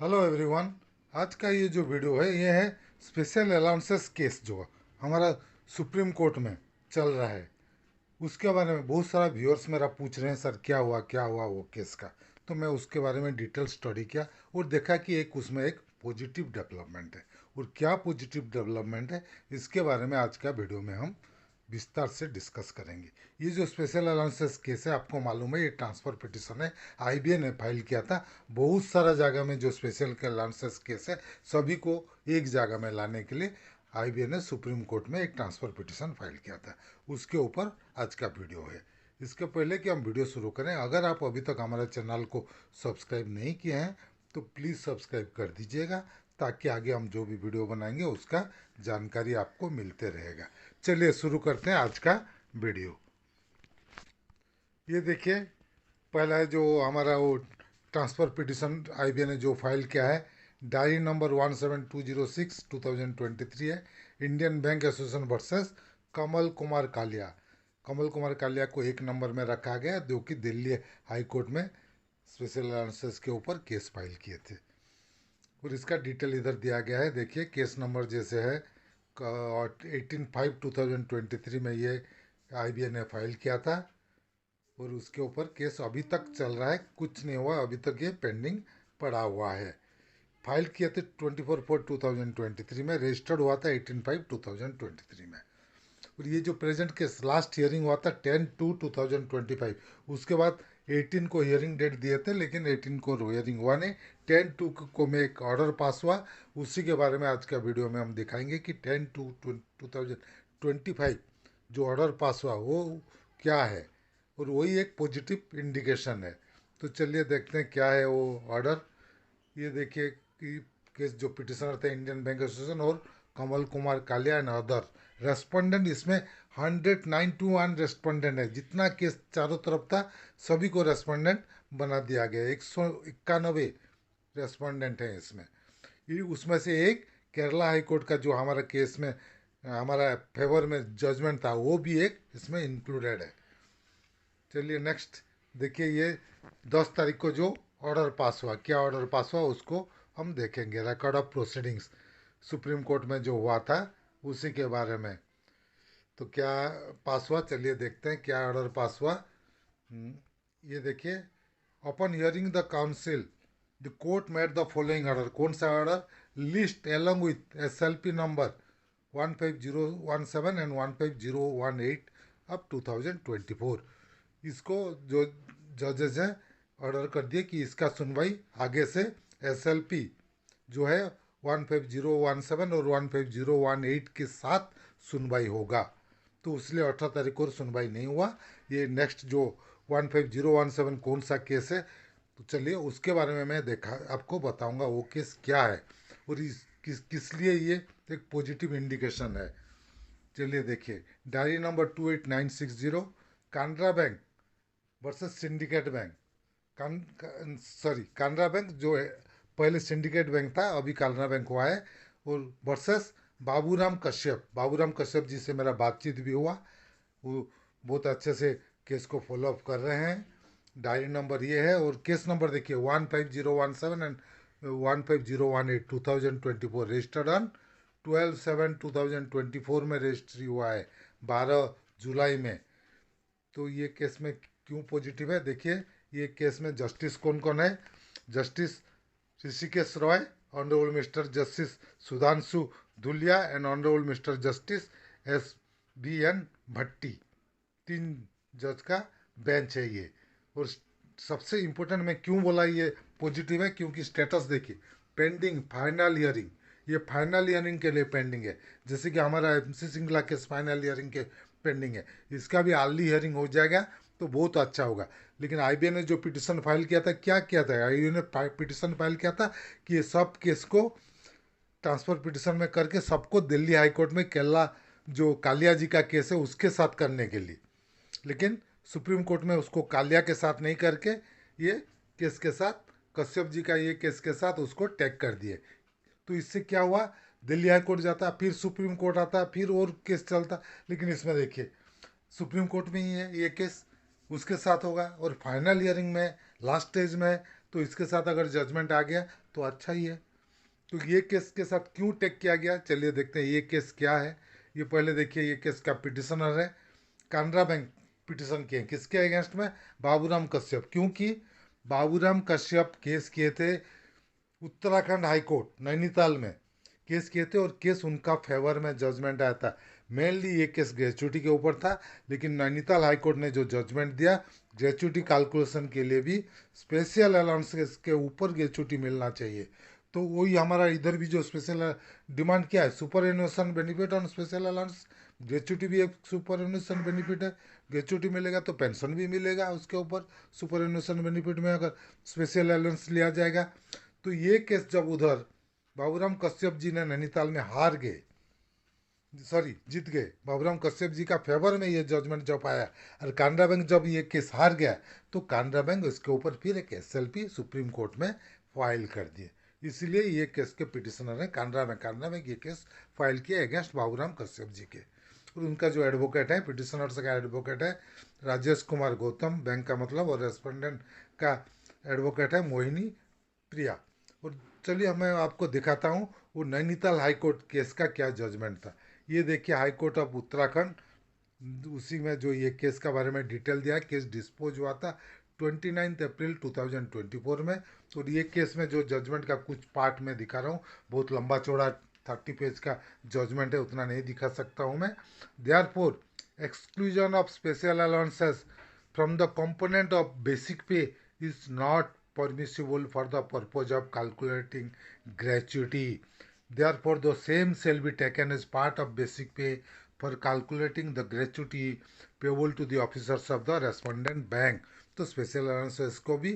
Hello everyone. आज का ये जो वीडियो है ये है स्पेशल अलाउंसेस केस जो हमारा सुप्रीम कोर्ट में चल रहा है उसके बारे में। बहुत सारा व्यूअर्स मेरा पूछ रहे हैं, सर क्या हुआ वो केस का। तो मैं उसके बारे में डिटेल स्टडी किया और देखा कि एक उसमें एक पॉजिटिव डेवलपमेंट है। और क्या पॉजिटिव डेवलपमेंट है इसके बारे में आज का वीडियो में हम विस्तार से डिस्कस करेंगे। ये जो स्पेशल अलाउंसेस केस है, आपको मालूम है ये ट्रांसफ़र पिटिशन है, आईबीए ने फाइल किया था। बहुत सारा जगह में जो स्पेशल अलाउंसेस केस है सभी को एक जगह में लाने के लिए आईबीए ने सुप्रीम कोर्ट में एक ट्रांसफ़र पिटिशन फाइल किया था। उसके ऊपर आज का वीडियो है। इसके पहले कि हम वीडियो शुरू करें, अगर आप अभी तक हमारे चैनल को सब्सक्राइब नहीं किए हैं तो प्लीज़ सब्सक्राइब कर दीजिएगा, ताकि आगे हम जो भी वीडियो बनाएंगे उसका जानकारी आपको मिलते रहेगा। चलिए शुरू करते हैं आज का वीडियो। ये देखिए, पहला है जो हमारा वो ट्रांसफ़र पिटिशन आईबीए ने जो फाइल किया है, डायरी नंबर 17206/2023 है। इंडियन बैंक एसोसिएशन वर्सेस कमल कुमार कालिया। कमल कुमार कालिया को एक नंबर में रखा गया, जो कि दिल्ली हाई कोर्ट में स्पेशल अलाउंसेस के ऊपर केस फाइल किए थे। और इसका डिटेल इधर दिया गया है। देखिए, केस नंबर जैसे है 18/5/2023 में ये आईबीए ने फाइल किया था। और उसके ऊपर केस अभी तक चल रहा है, कुछ नहीं हुआ अभी तक, ये पेंडिंग पड़ा हुआ है। फाइल किए थे 24/4/2023 में, रजिस्टर्ड हुआ था 18/5/2023 में। और ये जो प्रेजेंट केस लास्ट हियरिंग हुआ था 10/2/2025। उसके बाद 18 को हियरिंग डेट दिए थे, लेकिन 18 को हियरिंग हुआ नहीं। 10/2 को में एक ऑर्डर पास हुआ, उसी के बारे में आज का वीडियो में हम दिखाएंगे कि 10/2/2025 जो ऑर्डर पास हुआ वो क्या है। और वही एक पॉजिटिव इंडिकेशन है। तो चलिए देखते हैं क्या है वो ऑर्डर। ये देखिए कि केस जो पिटिशनर थे इंडियन बैंक एसोसिएशन और Kamal Kumar Kalia and other respondent, इसमें 191 रेस्पोंडेंट है। जितना केस चारों तरफ था सभी को रेस्पोंडेंट बना दिया गया। 191 रेस्पोंडेंट हैं इसमें। ये उसमें से एक केरला हाई कोर्ट का जो हमारा केस में हमारा फेवर में जजमेंट था वो भी एक इसमें इंक्लूडेड है। चलिए नेक्स्ट देखिए, ये 10 तारीख को जो ऑर्डर पास हुआ, क्या ऑर्डर पास हुआ उसको हम देखेंगे। Record of proceedings supreme court में जो हुआ था उसी के बारे में। तो क्या पास हुआ, चलिए देखते हैं क्या ऑर्डर पास हुआ। ये देखिए, upon hearing the council the court made the following order. कौन सा order? List along with SLP number 15017 and 15018 अब 2024। इसको जो जजेस हैं ऑर्डर कर दिए कि इसका सुनवाई आगे से एसएलपी जो है 15017 और 15018 के साथ सुनवाई होगा। तो इसलिए 18 तारीख को सुनवाई नहीं हुआ। ये नेक्स्ट जो 15017 कौन सा केस है, तो चलिए उसके बारे में मैं देखा आपको बताऊंगा वो केस क्या है और किस लिए ये एक पॉजिटिव इंडिकेशन है। चलिए देखिए, diary number 28960 Canara bank versus syndicate bank. Canara bank जो है पहले सिंडिकेट बैंक था, अभी कानरा बैंक हुआ है। और वर्सेस बाबूराम कश्यप जी से मेरा बातचीत भी हुआ। वो बहुत अच्छे से केस को फॉलो अप कर रहे हैं। डायरी नंबर ये है और केस नंबर देखिए 15017 एंड 15018 2024, रजिस्टर्ड ऑन 12/7/2024 में रजिस्ट्री हुआ है, 12 जुलाई में। तो ये केस में क्यों पॉजिटिव है देखिए। ये केस में जस्टिस कौन कौन है? Justice Rishikesh Roy, honourable mister justice Sudhanshu Dhulia and honourable mister justice SBN भट्टी, तीन जज का बेंच है ये। और सबसे इम्पोर्टेंट मैं क्यों बोला ये पॉजिटिव है, क्योंकि स्टेटस देखिए, पेंडिंग फाइनल हियरिंग, ये फाइनल हियरिंग के लिए पेंडिंग है। जैसे कि हमारा MC Singla case final hearing के पेंडिंग है, इसका भी अर्ली हियरिंग हो जाएगा तो बहुत अच्छा होगा। लेकिन आईबीए ने जो पिटिशन फाइल किया था, क्या किया था आईबीए ने पिटिशन फाइल किया था कि ये सब केस को ट्रांसफ़र पिटिशन में करके सबको दिल्ली हाई कोर्ट में केरला जो कालिया जी का केस है उसके साथ करने के लिए। लेकिन सुप्रीम कोर्ट में उसको कालिया के साथ नहीं करके ये केस के साथ, कश्यप जी का ये केस के साथ उसको टैग कर दिए। तो इससे क्या हुआ, दिल्ली हाई कोर्ट जाता, फिर सुप्रीम कोर्ट आता, फिर और केस चलता। लेकिन इसमें देखिए सुप्रीम कोर्ट में ही है ये केस, उसके साथ होगा। और फाइनल हियरिंग में लास्ट स्टेज में तो इसके साथ अगर जजमेंट आ गया तो अच्छा ही है। तो ये केस के साथ क्यों टेक किया गया, चलिए देखते हैं ये केस क्या है। ये पहले देखिए, ये केस का पिटिशनर है कानरा बैंक। पिटिशन किए किसके अगेंस्ट में? बाबूराम कश्यप। क्योंकि बाबूराम कश्यप केस किए थे उत्तराखंड हाई कोर्ट नैनीताल में, केस किए थे और केस उनका फेवर में जजमेंट आया था। मेनली ये केस ग्रेचुटी के ऊपर था, लेकिन नैनीताल हाई कोर्ट ने जो जजमेंट दिया, ग्रेचुटी कैलकुलेशन के लिए भी स्पेशल अलाउंस के ऊपर ग्रेचुटी मिलना चाहिए। तो वही हमारा इधर भी जो स्पेशल डिमांड किया है, superannuation benefit on special allowance. Gratuity भी एक सुपर एनुएशन बेनिफिट है। ग्रेचुटी मिलेगा तो पेंशन भी मिलेगा उसके ऊपर, सुपर एनुएशन बेनिफिट में अगर स्पेशल अलाउंस लिया जाएगा। तो ये केस जब उधर बाबूराम कश्यप जी ने नैनीताल में हार गए, सॉरी जीत गए, बाबूराम कश्यप जी का फेवर में ये जजमेंट जब आया और कानरा बैंक जब ये केस हार गया, तो कानरा बैंक इसके ऊपर फिर एक एसएलपी सुप्रीम कोर्ट में फाइल कर दिए। इसलिए ये केस के पिटिशनर हैं कानरा बैंक ये केस फाइल किया अगेंस्ट बाबूराम कश्यप जी के। और उनका जो एडवोकेट है, पिटिशनर्स का एडवोकेट है राजेश कुमार गौतम, बैंक का मतलब, और रेस्पोंडेंट का एडवोकेट है मोहिनी प्रिया। और चलिए मैं आपको दिखाता हूँ वो नैनीताल हाई कोर्ट केस का क्या जजमेंट था। ये देखिए, हाई कोर्ट ऑफ उत्तराखंड, उसी में जो ये केस का बारे में डिटेल दिया है। केस डिस्पोज हुआ था 29 अप्रैल 2024 में। और ये केस में जो जजमेंट का कुछ पार्ट में दिखा रहा हूँ, बहुत लंबा चौड़ा 30 पेज का जजमेंट है, उतना नहीं दिखा सकता हूँ मैं। Therefore exclusion of special allowances from the component of basic pay is not permissible for the purpose of calculating gratuity. Therefore, the same shall be taken as part of basic pay for calculating the gratuity payable to the officers of the respondent bank. तो special allowances को भी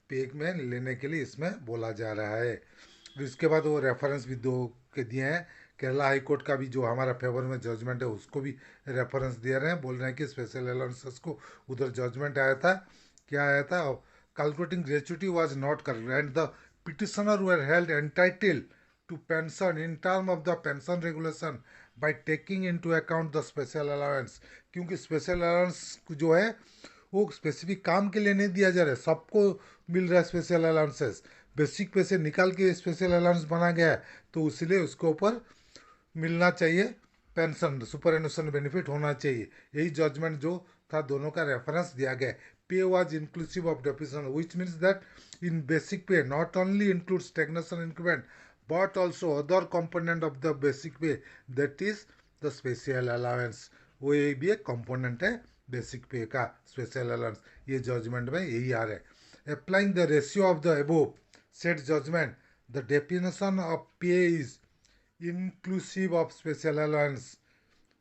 पे में लेने के लिए इसमें बोला जा रहा है। और इसके बाद वो रेफरेंस भी दो के दिए हैं। केरला हाई कोर्ट का भी जो हमारा फेवर में जजमेंट है उसको भी रेफरेंस दे रहे हैं, बोल रहे हैं कि स्पेशल अलाउंसेस को उधर जजमेंट आया था, क्या आया था, calculating gratuity was not correct and the petitioner were held entitled to pension in term of the pension regulation by taking into account the special allowance. क्योंकि स्पेशल अलाउंस जो है वो स्पेसिफिक काम के लिए नहीं दिया जा रहा है, सबको मिल रहा है स्पेशल अलाउंसेस। बेसिक पे से निकाल के स्पेशल अलाउंस बना गया है, तो इसलिए उसके ऊपर मिलना चाहिए पेंशन, सुपर एनुएशन बेनिफिट होना चाहिए। यही जजमेंट जो था, दोनों का रेफरेंस दिया गया। Pay was inclusive of definition which means that in basic pay not only include stagnation increment but also other component of the basic pay, that is the special allowance. वो ये भी एक कंपोनेंट है basic पे का, special allowance. ये judgement में यही आ रहा है। Applying the ratio of the above set judgement, the definition of pay is inclusive of special allowance,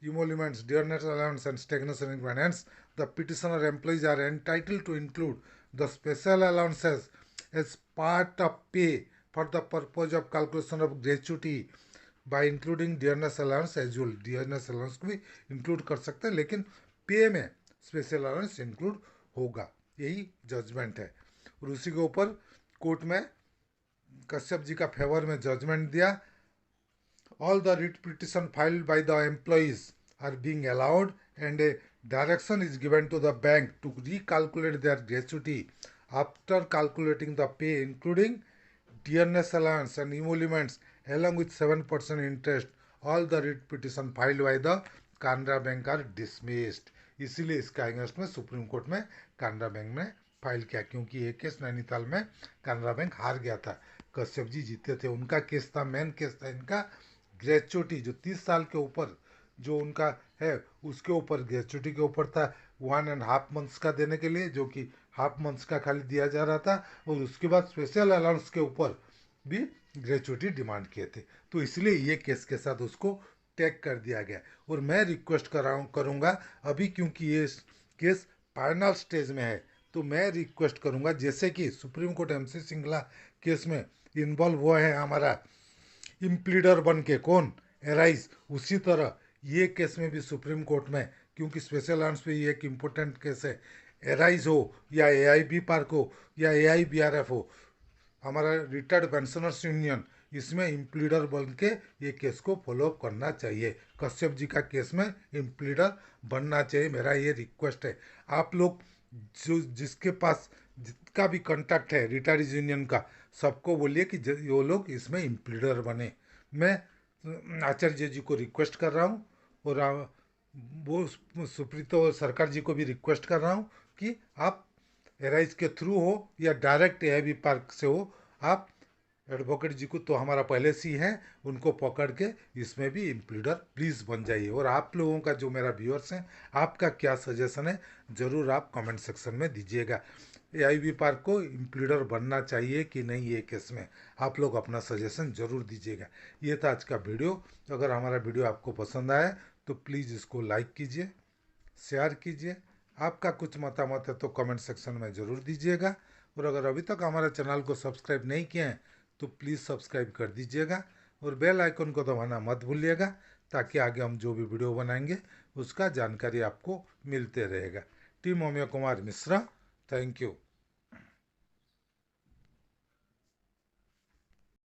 emoluments, dearness allowance, and stagnation increment. Hence, the petitioner employees are entitled to include the special allowances as part of pay for the purpose of calculation of gratuity by including dearness allowance as well. Dearness allowance को भी include कर सकते हैं, लेकिन पे में special allowance include होगा। यही जजमेंट है। और उसी के ऊपर कोर्ट में कश्यप जी का फेवर में जजमेंट दिया। All the writ petition filed by the employees are being allowed and a direction is given to the bank to recalculate their gratuity after calculating the pay including dearness allowance and emoluments along with 7% interest. All the writ petition filed by the Canara bank are dismissed. इसीलिए इसका against में supreme court में Canara bank ने file किया, क्योंकि ये case Nainital में Canara bank हार गया था, कश्यप जी जीते थे। उनका केस था, मेन केस था इनका ग्रेचुटी, जो 30 साल के ऊपर जो उनका है उसके ऊपर, ग्रेचुटी के ऊपर था 1.5 मंथ्स का देने के लिए, जो कि हाफ मंथ्स का खाली दिया जा रहा था। और उसके बाद स्पेशल अलाउंस के ऊपर भी ग्रेचुटी डिमांड किए थे। तो इसलिए ये केस के साथ उसको टैग कर दिया गया। और मैं रिक्वेस्ट करूँगा अभी, क्योंकि ये केस फाइनल स्टेज में है, तो मैं रिक्वेस्ट करूँगा, जैसे कि supreme court MC Singla case में इन्वॉल्व हुआ है हमारा इम्प्लीडर बन के कौन, एराइज, उसी तरह ये केस में भी सुप्रीम कोर्ट में, क्योंकि स्पेशल अलाउंस पे ये एक इम्पोर्टेंट केस है, एराइज हो या एआईबी पार्क हो या एआईबीआरएफ हो, हमारा रिटायर्ड पेंशनर्स यूनियन, इसमें इम्प्लीडर बन के ये केस को फॉलो करना चाहिए। कश्यप जी का केस में इम्प्लीडर बनना चाहिए, मेरा ये रिक्वेस्ट है। आप लोग जो जिसके पास जिसका भी कॉन्टैक्ट है रिटायरीज यूनियन का, सबको बोलिए कि वो लोग इसमें इम्प्लीडर बने। मैं आचार्य जी को रिक्वेस्ट कर रहा हूँ, और वो सुप्रीतो सरकार जी को भी रिक्वेस्ट कर रहा हूँ कि आप एराइज के थ्रू हो या डायरेक्ट एआईबी पार्क से हो, आप एडवोकेट जी को तो हमारा पहले से ही है, उनको पकड़ के इसमें भी इम्प्लीडर प्लीज़ बन जाइए। और आप लोगों का, जो मेरा व्यूअर्स हैं, आपका क्या सजेशन है ज़रूर आप कमेंट सेक्शन में दीजिएगा। एआईबी पार्क को इम्प्लीडर बनना चाहिए कि नहीं, ये केस में आप लोग अपना सजेशन ज़रूर दीजिएगा। ये था आज का वीडियो। अगर हमारा वीडियो आपको पसंद आया तो प्लीज़ इसको लाइक कीजिए, शेयर कीजिए। आपका कुछ मतामत है तो कमेंट सेक्शन में ज़रूर दीजिएगा। और अगर अभी तक हमारे चैनल को सब्सक्राइब नहीं किए हैं तो प्लीज़ सब्सक्राइब कर दीजिएगा, और बेल आइकन को दबाना मत भूलिएगा, ताकि आगे हम जो भी वीडियो बनाएंगे उसका जानकारी आपको मिलते रहेगा। Team Omiya Kumar Mishra, thank you.